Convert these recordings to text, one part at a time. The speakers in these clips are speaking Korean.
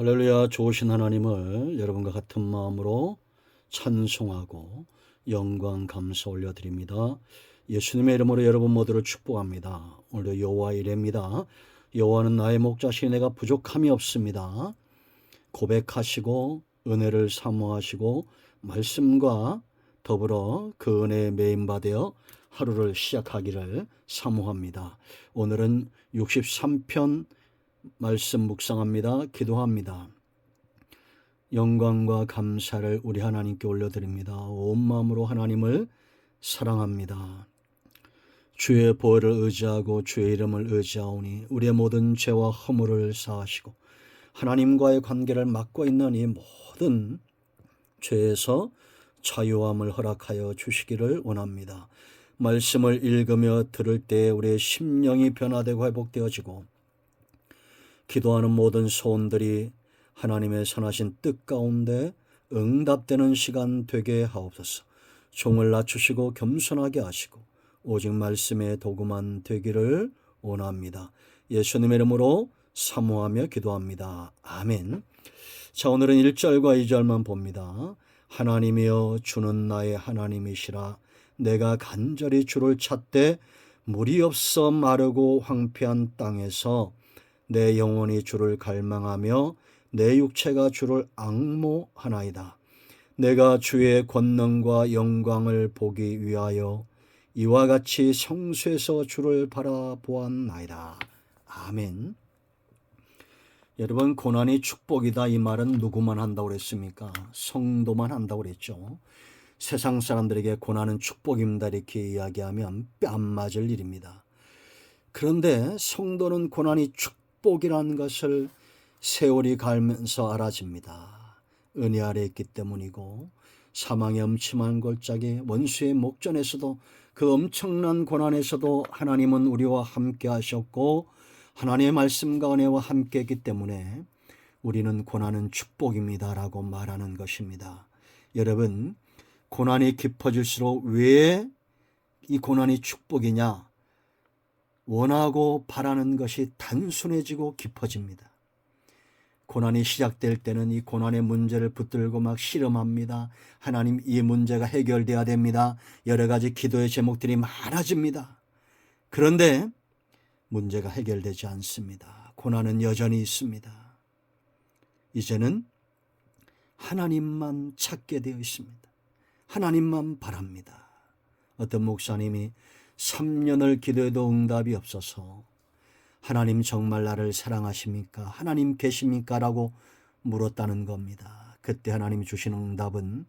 할렐루야. 좋으신 하나님을 여러분과 같은 마음으로 찬송하고 영광 감사 올려드립니다. 예수님의 이름으로 여러분 모두를 축복합니다. 오늘도 여호와 이레입니다. 여호와는 나의 목자시니 내가 부족함이 없습니다. 고백하시고 은혜를 사모하시고 말씀과 더불어 그 은혜에 매인받아 하루를 시작하기를 사모합니다. 오늘은 63편 말씀 묵상합니다. 기도합니다. 영광과 감사를 우리 하나님께 올려드립니다. 온 마음으로 하나님을 사랑합니다. 주의 보혈을 의지하고 주의 이름을 의지하오니 우리의 모든 죄와 허물을 사하시고 하나님과의 관계를 막고 있는 이 모든 죄에서 자유함을 허락하여 주시기를 원합니다. 말씀을 읽으며 들을 때 우리의 심령이 변화되고 회복되어지고 기도하는 모든 소원들이 하나님의 선하신 뜻 가운데 응답되는 시간 되게 하옵소서. 종을 낮추시고 겸손하게 하시고 오직 말씀의 도구만 되기를 원합니다. 예수님의 이름으로 사모하며 기도합니다. 아멘. 자, 오늘은 1절과 2절만 봅니다. 하나님이여 주는 나의 하나님이시라. 내가 간절히 주를 찾되 물이 없어 마르고 황폐한 땅에서 내 영혼이 주를 갈망하며 내 육체가 주를 앙모하나이다. 내가 주의 권능과 영광을 보기 위하여 이와 같이 성수에서 주를 바라보았나이다. 아멘. 여러분, 고난이 축복이다 이 말은 누구만 한다고 그랬습니까? 성도만 한다고 그랬죠. 세상 사람들에게 고난은 축복입니다 이렇게 이야기하면 뺨 맞을 일입니다. 그런데 성도는 고난이 축복이라는 것을 세월이 가면서 알아집니다. 은혜 아래 있기 때문이고 사망의 엄침한 골짜기 원수의 목전에서도 그 엄청난 고난에서도 하나님은 우리와 함께 하셨고 하나님의 말씀과 은혜와 함께 했기 때문에 우리는 고난은 축복입니다라고 말하는 것입니다. 여러분, 고난이 깊어질수록 왜 이 고난이 축복이냐? 원하고 바라는 것이 단순해지고 깊어집니다. 고난이 시작될 때는 이 고난의 문제를 붙들고 막 씨름합니다. 하나님, 이 문제가 해결돼야 됩니다. 여러 가지 기도의 제목들이 많아집니다. 그런데 문제가 해결되지 않습니다. 고난은 여전히 있습니다. 이제는 하나님만 찾게 되어 있습니다. 하나님만 바랍니다. 어떤 목사님이 3년을 기도해도 응답이 없어서 하나님 정말 나를 사랑하십니까? 하나님 계십니까? 라고 물었다는 겁니다. 그때 하나님이 주신 응답은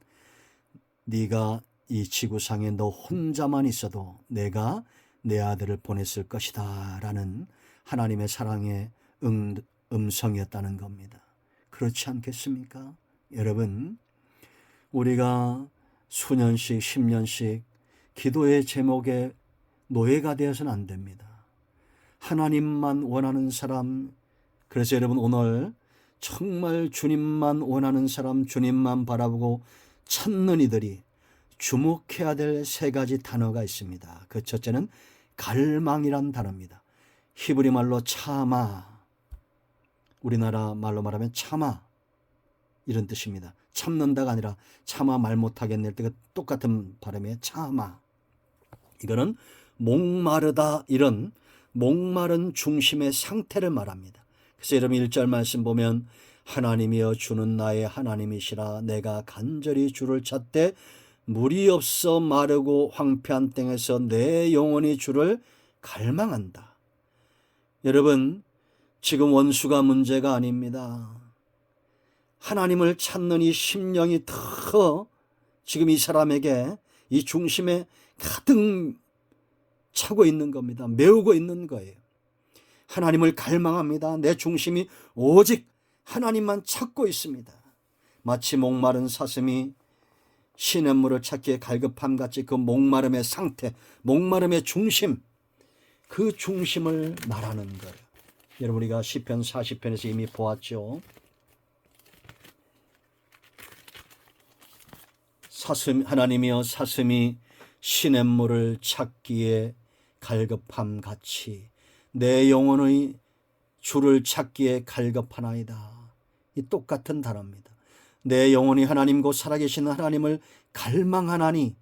네가 이 지구상에 너 혼자만 있어도 내가 내 아들을 보냈을 것이다 라는 하나님의 사랑의 음성이었다는 겁니다. 그렇지 않겠습니까? 여러분, 우리가 수년씩 10년씩 기도의 제목에 노예가 되어서는 안 됩니다. 하나님만 원하는 사람, 그래서 여러분 오늘 정말 주님만 원하는 사람, 주님만 바라보고 찾는 이들이 주목해야 될 세 가지 단어가 있습니다. 그 첫째는 갈망이란 단어입니다. 히브리 말로 차마, 우리나라 말로 말하면 참아 이런 뜻입니다. 참는다가 아니라 차마 말 못하겠네 할 때가 똑같은 발음이에요. 참아. 이거는 목마르다, 이런 목마른 중심의 상태를 말합니다. 그래서 여러분 1절 말씀 보면 하나님이여 주는 나의 하나님이시라. 내가 간절히 주를 찾되 물이 없어 마르고 황폐한 땅에서 내 영혼이 주를 갈망한다. 여러분, 지금 원수가 문제가 아닙니다. 하나님을 찾는 이 심령이 더 지금 이 사람에게 이 중심에 가득 차고 있는 겁니다. 메우고 있는 거예요. 하나님을 갈망합니다. 내 중심이 오직 하나님만 찾고 있습니다. 마치 목마른 사슴이 시냇물을 찾기에 갈급함같이 그 목마름의 상태, 목마름의 중심, 그 중심을 말하는 거예요. 여러분, 우리가 시편 40편에서 이미 보았죠. 하나님이여 사슴이 시냇물을 찾기에 갈급함같이 내 영혼의 주를 찾기에 갈급하나이다. 이 똑같은 단어입니다. 내 영혼이 하나님 곧 살아계신 하나님을 갈망하나니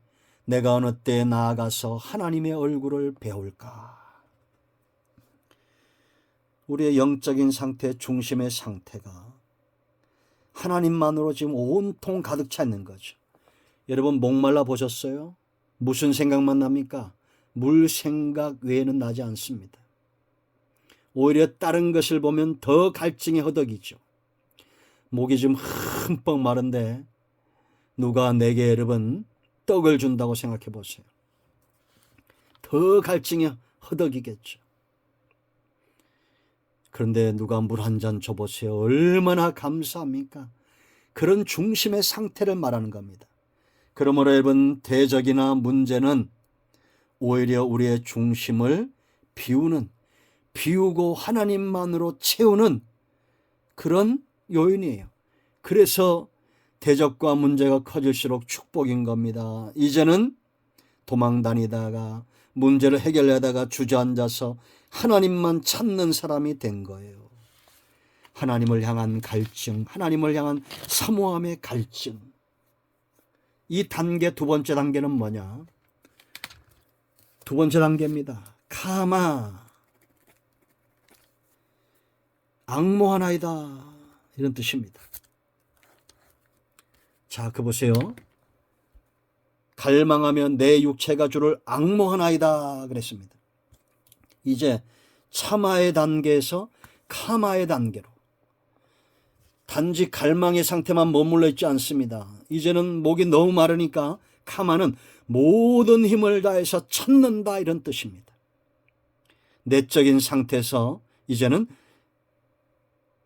내가 어느 때에 나아가서 하나님의 얼굴을 배울까. 우리의 영적인 상태, 중심의 상태가 하나님만으로 지금 온통 가득 차 있는 거죠. 여러분 목말라 보셨어요? 무슨 생각만 납니까? 물 생각 외에는 나지 않습니다. 오히려 다른 것을 보면 더 갈증이 허덕이죠. 목이 좀 흠뻑 마른데 누가 내게 여러분 떡을 준다고 생각해 보세요. 더 갈증이 허덕이겠죠. 그런데 누가 물 한 잔 줘보세요. 얼마나 감사합니까? 그런 중심의 상태를 말하는 겁니다. 그러므로 여러분 대적이나 문제는 오히려 우리의 중심을 비우고 하나님만으로 채우는 그런 요인이에요. 그래서 대적과 문제가 커질수록 축복인 겁니다. 이제는 도망다니다가 문제를 해결하다가 주저앉아서 하나님만 찾는 사람이 된 거예요. 하나님을 향한 갈증, 하나님을 향한 사모함의 갈증. 이 단계, 두 번째 단계는 뭐냐? 두 번째 단계입니다. 가마, 앙모하나이다, 이런 뜻입니다. 자, 그 보세요. 갈망하면 내 육체가 주를 앙모하나이다 그랬습니다. 이제 참아의 단계에서 카마의 단계로, 단지 갈망의 상태만 머물러 있지 않습니다. 이제는 목이 너무 마르니까 카마는 모든 힘을 다해서 찾는다, 이런 뜻입니다. 내적인 상태에서 이제는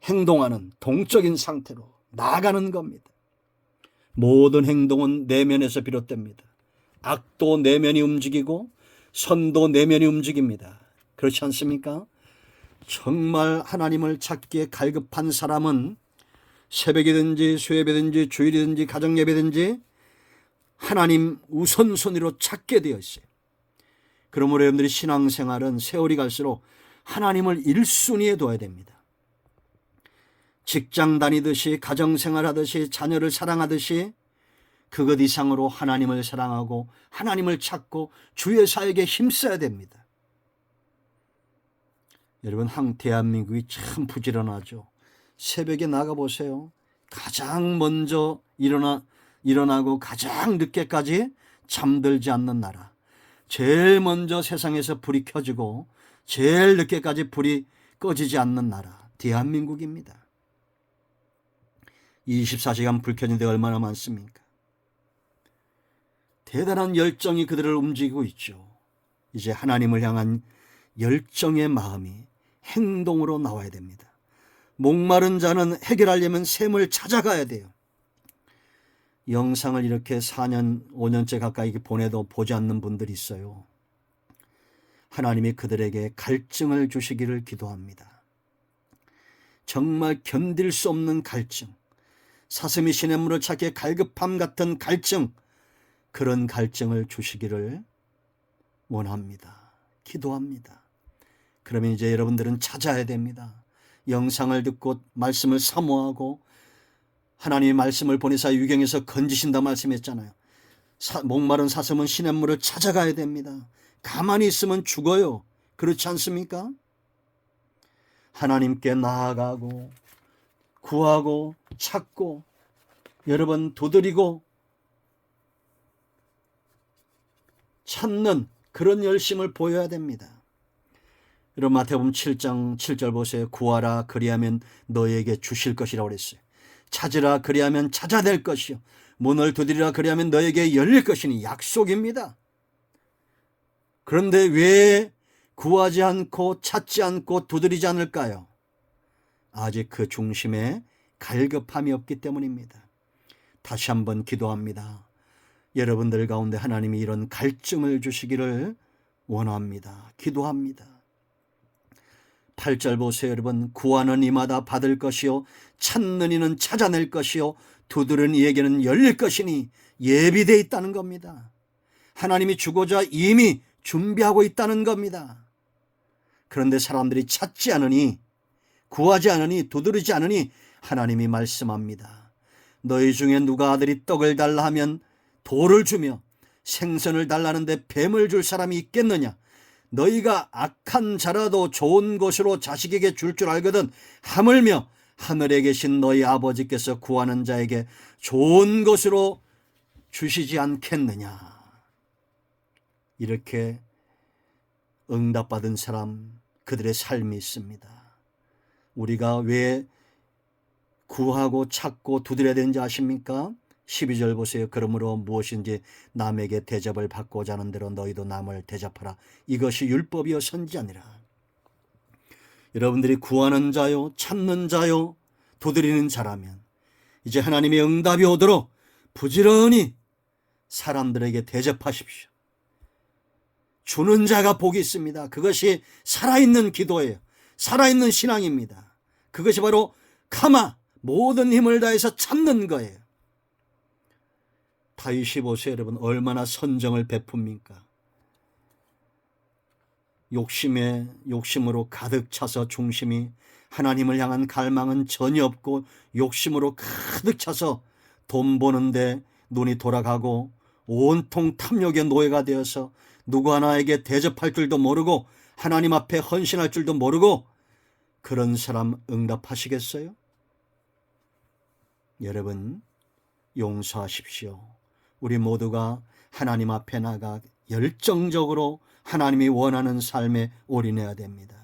행동하는 동적인 상태로 나아가는 겁니다. 모든 행동은 내면에서 비롯됩니다. 악도 내면이 움직이고 선도 내면이 움직입니다. 그렇지 않습니까? 정말 하나님을 찾기에 갈급한 사람은 새벽이든지 수요일이든지 주일이든지 가정예배든지 하나님 우선순위로 찾게 되어 있어요. 그러므로 여러분들이 신앙생활은 세월이 갈수록 하나님을 1순위에 둬야 됩니다. 직장 다니듯이 가정생활하듯이 자녀를 사랑하듯이 그것 이상으로 하나님을 사랑하고 하나님을 찾고 주의 사역에 힘써야 됩니다. 여러분 대한민국이 참 부지런하죠. 새벽에 나가보세요. 가장 먼저 일어나고 가장 늦게까지 잠들지 않는 나라. 제일 먼저 세상에서 불이 켜지고 제일 늦게까지 불이 꺼지지 않는 나라. 대한민국입니다. 24시간 불 켜진 데가 얼마나 많습니까? 대단한 열정이 그들을 움직이고 있죠. 이제 하나님을 향한 열정의 마음이 행동으로 나와야 됩니다. 목마른 자는 해결하려면 샘을 찾아가야 돼요. 영상을 이렇게 4년, 5년째 가까이 보내도 보지 않는 분들이 있어요. 하나님이 그들에게 갈증을 주시기를 기도합니다. 정말 견딜 수 없는 갈증, 사슴이 시냇물을 찾기에 갈급함 같은 갈증, 그런 갈증을 주시기를 원합니다. 기도합니다. 그러면 이제 여러분들은 찾아야 됩니다. 영상을 듣고 말씀을 사모하고 하나님의 말씀을 보내사 유경에서 건지신다 말씀했잖아요. 목마른 사슴은 시냇물을 찾아가야 됩니다. 가만히 있으면 죽어요. 그렇지 않습니까? 하나님께 나아가고 구하고 찾고 여러 번 두드리고 찾는 그런 열심을 보여야 됩니다. 여러분 마태복음 7장 7절 보세요. 구하라 그리하면 너에게 주실 것이라고 그랬어요. 찾으라 그리하면 찾아낼 것이요 문을 두드리라 그리하면 너에게 열릴 것이니 약속입니다. 그런데 왜 구하지 않고 찾지 않고 두드리지 않을까요? 아직 그 중심에 갈급함이 없기 때문입니다. 다시 한번 기도합니다. 여러분들 가운데 하나님이 이런 갈증을 주시기를 원합니다. 기도합니다. 8절 보세요. 여러분 구하는 이마다 받을 것이요 찾는 이는 찾아낼 것이요 두드리는 이에게는 열릴 것이니 예비되어 있다는 겁니다. 하나님이 주고자 이미 준비하고 있다는 겁니다. 그런데 사람들이 찾지 않으니 구하지 않으니 두드리지 않으니 하나님이 말씀합니다. 너희 중에 누가 아들이 떡을 달라 하면 돌을 주며 생선을 달라는데 뱀을 줄 사람이 있겠느냐? 너희가 악한 자라도 좋은 것으로 자식에게 줄 줄 알거든 하물며 하늘에 계신 너희 아버지께서 구하는 자에게 좋은 것으로 주시지 않겠느냐? 이렇게 응답받은 사람, 그들의 삶이 있습니다. 우리가 왜 구하고 찾고 두드려야 되는지 아십니까? 12절 보세요. 그러므로 무엇인지 남에게 대접을 받고자 하는 대로 너희도 남을 대접하라. 이것이 율법이요 선지자니라. 여러분들이 구하는 자요, 찾는 자요, 두드리는 자라면 이제 하나님의 응답이 오도록 부지런히 사람들에게 대접하십시오. 주는 자가 복이 있습니다. 그것이 살아있는 기도예요. 살아있는 신앙입니다. 그것이 바로 가마, 모든 힘을 다해서 찾는 거예요. 다윗이 보세요, 여러분. 얼마나 선정을 베풉니까? 욕심으로 가득 차서 중심이 하나님을 향한 갈망은 전혀 없고 욕심으로 가득 차서 돈 버는데 눈이 돌아가고 온통 탐욕의 노예가 되어서 누구 하나에게 대접할 줄도 모르고 하나님 앞에 헌신할 줄도 모르고 그런 사람 응답하시겠어요? 여러분, 용서하십시오. 우리 모두가 하나님 앞에 나가 열정적으로 하나님이 원하는 삶에 올인해야 됩니다.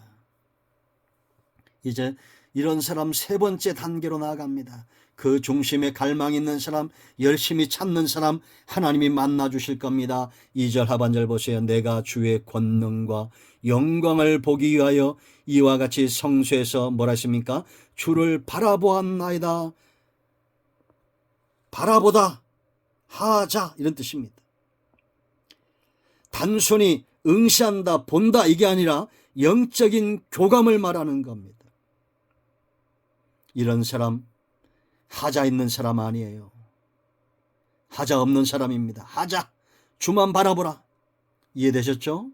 이제 이런 사람 세 번째 단계로 나아갑니다. 그 중심에 갈망 있는 사람, 열심히 찾는 사람 하나님이 만나 주실 겁니다. 2절 하반절 보세요. 내가 주의 권능과 영광을 보기 위하여 이와 같이 성소에서 뭐라 했습니까? 주를 바라보았나이다. 바라보다 하자 이런 뜻입니다. 단순히 응시한다, 본다 이게 아니라 영적인 교감을 말하는 겁니다. 이런 사람 하자 있는 사람 아니에요. 하자 없는 사람입니다. 하자, 주만 바라보라. 이해되셨죠?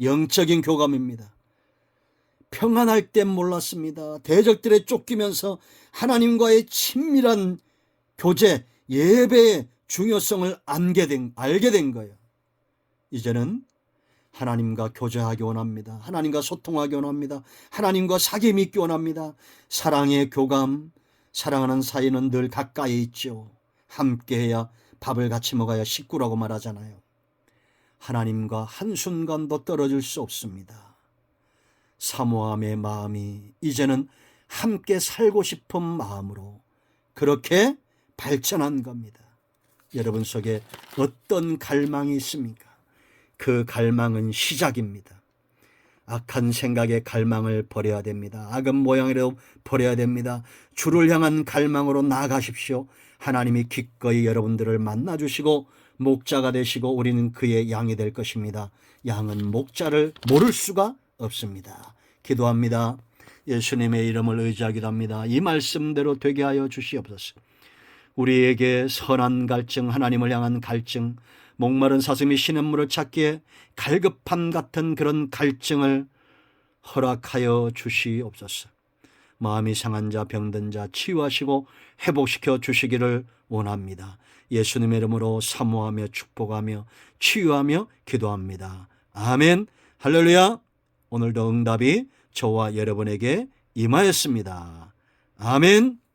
영적인 교감입니다. 평안할 땐 몰랐습니다. 대적들에 쫓기면서 하나님과의 친밀한 교제, 예배의 중요성을 알게 된 거예요. 이제는 하나님과 교제하기 원합니다. 하나님과 소통하기 원합니다. 하나님과 사귐이 있기 원합니다. 사랑의 교감, 사랑하는 사이는 늘 가까이 있죠. 함께해야 밥을 같이 먹어야 식구라고 말하잖아요. 하나님과 한순간도 떨어질 수 없습니다. 사모함의 마음이 이제는 함께 살고 싶은 마음으로 그렇게 발전한 겁니다. 여러분 속에 어떤 갈망이 있습니까? 그 갈망은 시작입니다. 악한 생각의 갈망을 버려야 됩니다. 악은 모양이라도 버려야 됩니다. 주를 향한 갈망으로 나아가십시오. 하나님이 기꺼이 여러분들을 만나주시고 목자가 되시고 우리는 그의 양이 될 것입니다. 양은 목자를 모를 수가 없습니다. 기도합니다. 예수님의 이름을 의지하기도 합니다. 이 말씀대로 되게 하여 주시옵소서. 우리에게 선한 갈증, 하나님을 향한 갈증, 목마른 사슴이 시냇물을 찾기에 갈급함 같은 그런 갈증을 허락하여 주시옵소서. 마음이 상한 자, 병든 자 치유하시고 회복시켜 주시기를 원합니다. 예수님의 이름으로 사모하며 축복하며 치유하며 기도합니다. 아멘. 할렐루야. 오늘도 응답이 저와 여러분에게 임하였습니다. 아멘.